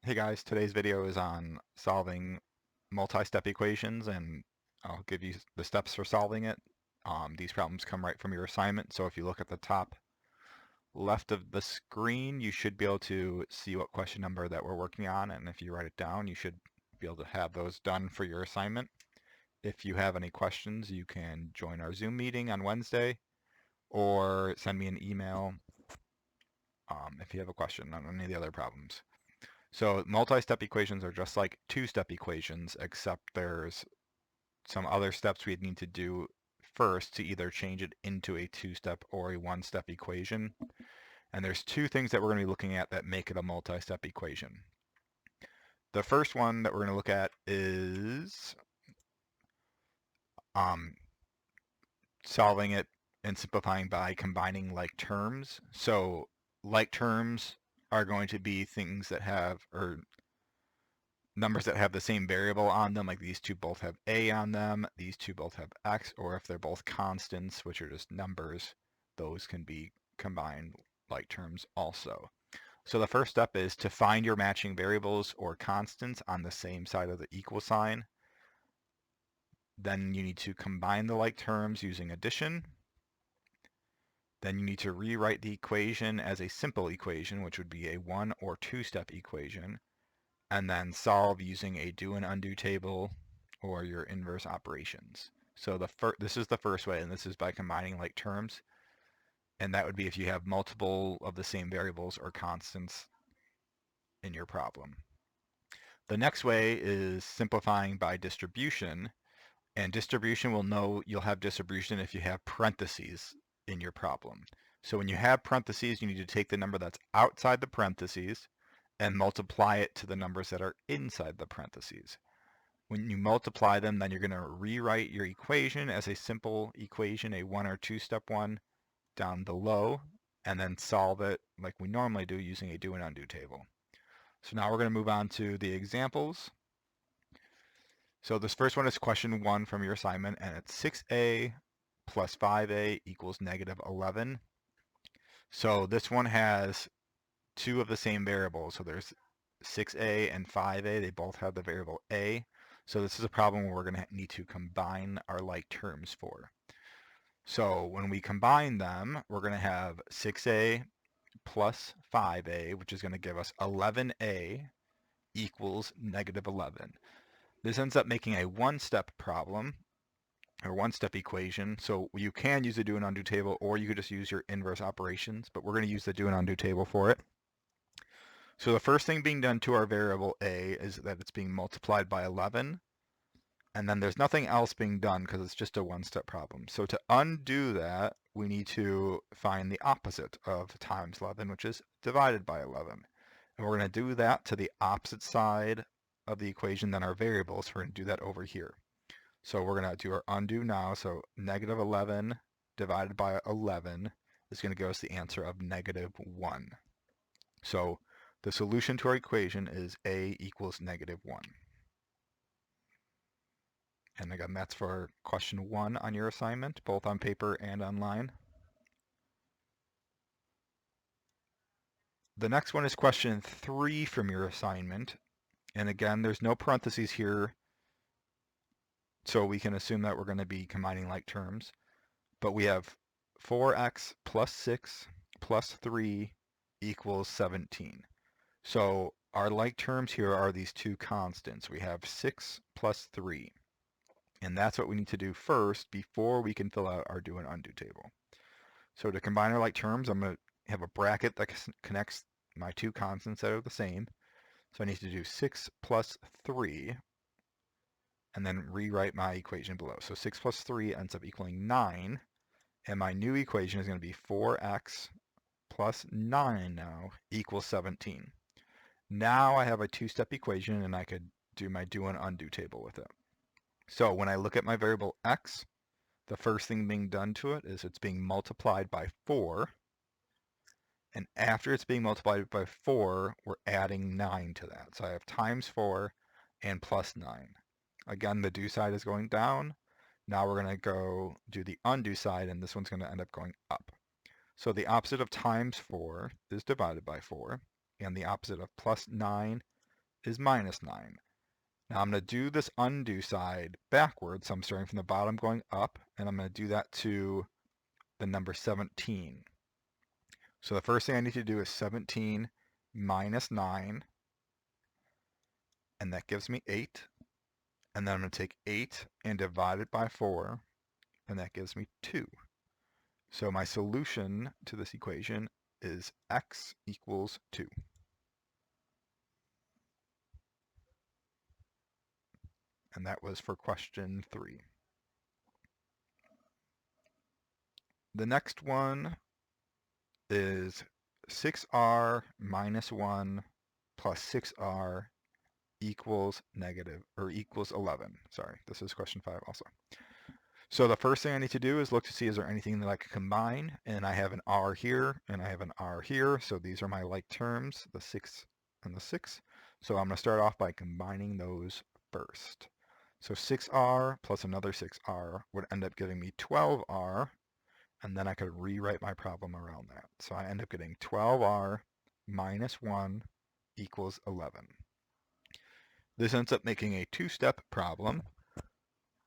Hey guys, today's video is on solving multi-step equations, and I'll give you the steps for solving it. These problems come right from your assignment, so if you look at the top left of the screen, you should be able to see what question number that we're working on, and if you write it down, you should be able to have those done for your assignment. If you have any questions, you can join our Zoom meeting on Wednesday, or send me an email if you have a question on any of the other problems. So multi-step equations are just like two-step equations, except there's some other steps we'd need to do first to either change it into a two-step or a one-step equation. And there's two things that we're going to be looking at that make it a multi-step equation. The first one that we're going to look at is um, solving it and simplifying by combining like terms. So like terms are going to be things that have, or numbers that have the same variable on them, like these two both have a on them, these two both have x, or if they're both constants, which are just numbers, those can be combined like terms also. So the first step is to find your matching variables or constants on the same side of the equal sign. Then you need to combine the like terms using addition. Then you need to rewrite the equation as a simple equation, which would be a one or two-step equation, and then solve using a do and undo table or your inverse operations. So this is the first way, and this is by combining like terms, and that would be if you have multiple of the same variables or constants in your problem. The next way is simplifying by distribution, and distribution will know you'll have distribution if you have parentheses in your problem. So when you have parentheses, you need to take the number that's outside the parentheses and multiply it to the numbers that are inside the parentheses. When you multiply them, then you're going to rewrite your equation as a simple equation, a one or two step one, down below, and then solve it like we normally do using a do and undo table. So now we're going to move on to the examples. So this first one is question 1 from your assignment, and it's 6a plus 5a equals negative 11. So this one has two of the same variables. So there's 6a and 5a. They both have the variable a. So this is a problem where we're going to need to combine our like terms for. So when we combine them, we're going to have 6a plus 5a, which is going to give us 11a equals negative 11. This ends up making a one-step problem, or one-step equation. So you can use the do and undo table, or you could just use your inverse operations, but we're going to use the do and undo table for it. So the first thing being done to our variable a is that it's being multiplied by 11, and then there's nothing else being done because it's just a one-step problem. So to undo that, we need to find the opposite of times 11, which is divided by 11. And we're going to do that to the opposite side of the equation than our variables. So we're going to do that over here. So we're going to do our undo now. So negative 11 divided by 11 is going to give us the answer of negative 1. So the solution to our equation is a equals negative 1. And again, that's for question 1 on your assignment, both on paper and online. The next one is question 3 from your assignment. And again, there's no parentheses here, so we can assume that we're going to be combining like terms. But we have 4x plus 6 plus 3 equals 17. So our like terms here are these two constants. We have 6 plus 3. And that's what we need to do first before we can fill out our do and undo table. So to combine our like terms, I'm going to have a bracket that connects my two constants that are the same. So I need to do 6 plus 3 and then rewrite my equation below. So 6 plus 3 ends up equaling 9. And my new equation is going to be 4x plus 9 now equals 17. Now I have a two-step equation, and I could do my do and undo table with it. So when I look at my variable x, the first thing being done to it is it's being multiplied by 4. And after it's being multiplied by 4, we're adding 9 to that. So I have times 4 and plus 9. Again, the do side is going down. Now we're going to go do the undo side, and this one's going to end up going up. So the opposite of times 4 is divided by 4, and the opposite of plus 9 is minus 9. Now I'm going to do this undo side backwards, so I'm starting from the bottom going up, and I'm going to do that to the number 17. So the first thing I need to do is 17 minus 9, and that gives me 8. And then I'm going to take 8 and divide it by 4, and that gives me 2. So my solution to this equation is x equals 2. And that was for question 3. The next one is 6r minus 1 plus 6r equals equals 11. Sorry, this is question 5 also. So the first thing I need to do is look to see is there anything that I can combine, and I have an r here and I have an r here, so these are my like terms, the 6 and the 6. So I'm going to start off by combining those first. So 6r plus another 6r would end up giving me 12r, and then I could rewrite my problem around that. So I end up getting 12r minus 1 equals 11. This ends up making a two-step problem,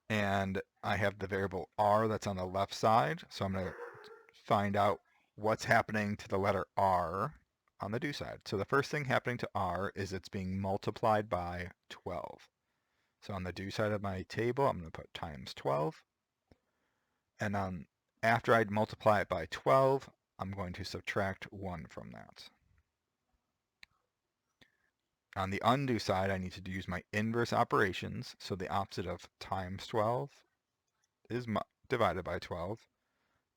and I have the variable r that's on the left side, so I'm going to find out what's happening to the letter r on the do side. So the first thing happening to r is it's being multiplied by 12. So on the do side of my table, I'm going to put times 12, and after I multiply it by 12, I'm going to subtract 1 from that. On the undo side, I need to use my inverse operations, so the opposite of times 12 is divided by 12,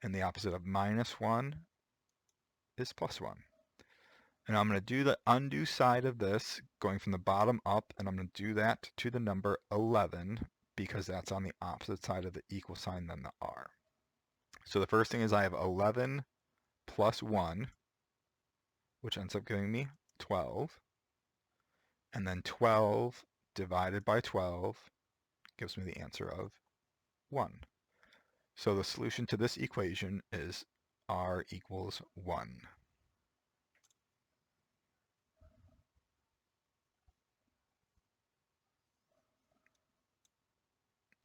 and the opposite of minus 1 is plus 1. And I'm going to do the undo side of this, going from the bottom up, and I'm going to do that to the number 11, because that's on the opposite side of the equal sign than the r. So the first thing is I have 11 plus 1, which ends up giving me 12. And then 12 divided by 12 gives me the answer of 1. So the solution to this equation is r equals 1.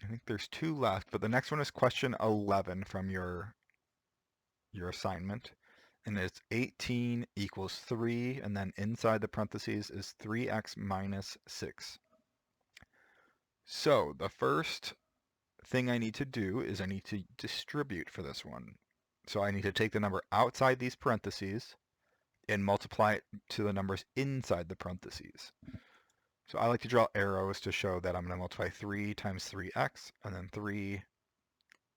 I think there's 2 left, but the next one is question 11 from your assignment. And it's 18 equals 3, and then inside the parentheses is 3x minus 6. So the first thing I need to do is I need to distribute for this one. So I need to take the number outside these parentheses and multiply it to the numbers inside the parentheses. So I like to draw arrows to show that I'm going to multiply 3 times 3x and then 3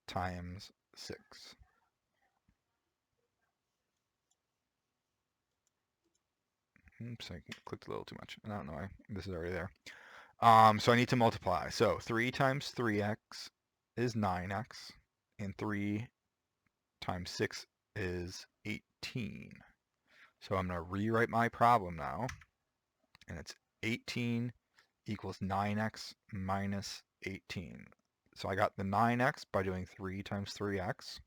times 6. Oops, I clicked a little too much. I don't know why. This is already there. So I need to multiply. So 3 times 3x is 9x, and 3 times 6 is 18. So I'm going to rewrite my problem now, and it's 18 equals 9x minus 18. So I got the 9x by doing 3 times 3x,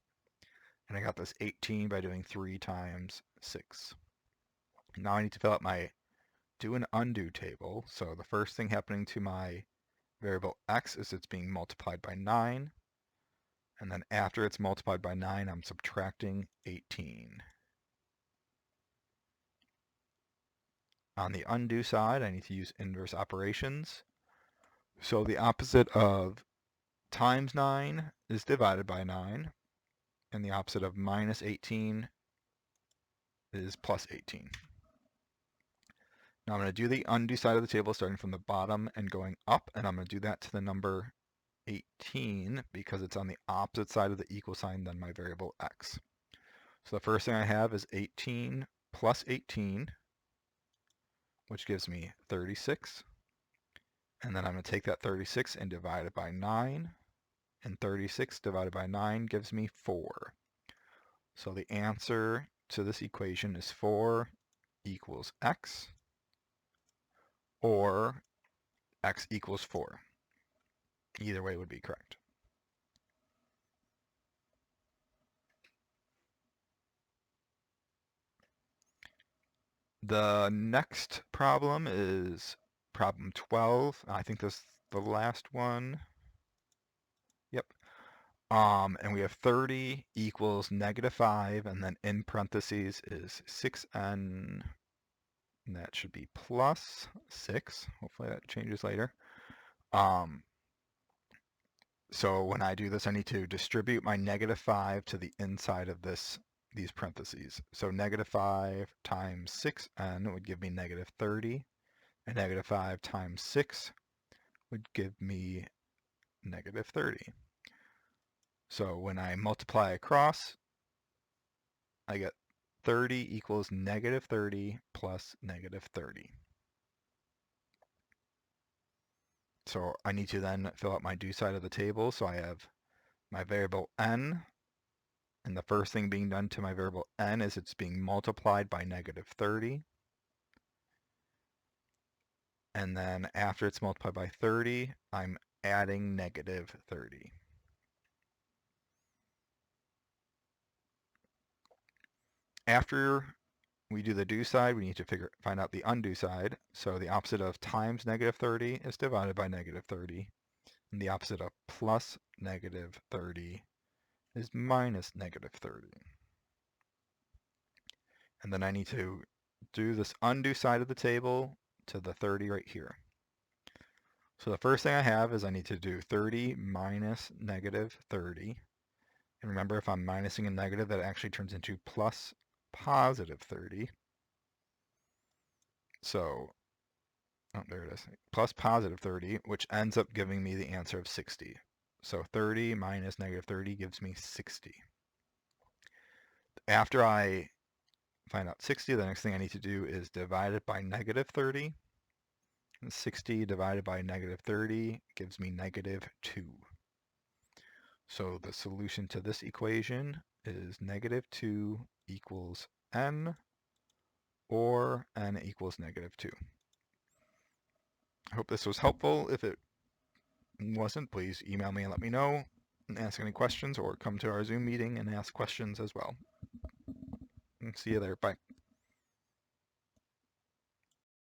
and I got this 18 by doing 3 times 6. Now I need to fill out my do and undo table. So the first thing happening to my variable x is it's being multiplied by 9, and then after it's multiplied by 9, I'm subtracting 18. On the undo side, I need to use inverse operations. So the opposite of times 9 is divided by 9, and the opposite of minus 18 is plus 18. Now I'm going to do the undo side of the table starting from the bottom and going up, and I'm going to do that to the number 18 because it's on the opposite side of the equal sign than my variable x. So the first thing I have is 18 plus 18, which gives me 36. And then I'm going to take that 36 and divide it by 9. And 36 divided by 9 gives me 4. So the answer to this equation is 4 equals x, or x equals 4. Either way would be correct. The next problem is problem 12. I think this is the last one. Yep. And we have 30 equals -5, and then in parentheses is 6n, and that should be plus 6. Hopefully that changes later. So when I do this, I need to distribute my -5 to the inside of these parentheses. So -5 times 6n would give me -30, and -5 times 6 would give me -30. So when I multiply across, I get 30 equals -30 plus -30. So I need to then fill out my do side of the table. So I have my variable n, and the first thing being done to my variable n is it's being multiplied by -30. And then after it's multiplied by 30, I'm adding -30. After we do the do side, we need to find out the undo side. So the opposite of times -30 is divided by -30. And the opposite of plus -30 is minus -30. And then I need to do this undo side of the table to the 30 right here. So the first thing I have is I need to do 30 minus -30. And remember, if I'm minusing a negative, that actually turns into plus positive 30. So, oh, there it is, plus positive 30, which ends up giving me the answer of 60. So 30 minus -30 gives me 60. After I find out 60, the next thing I need to do is divide it by -30. And 60 divided by -30 gives me -2. So the solution to this equation is -2 equals n, or n equals -2. I hope this was helpful. If it wasn't, please email me and let me know, and ask any questions, or come to our Zoom meeting and ask questions as well. And see you there. Bye.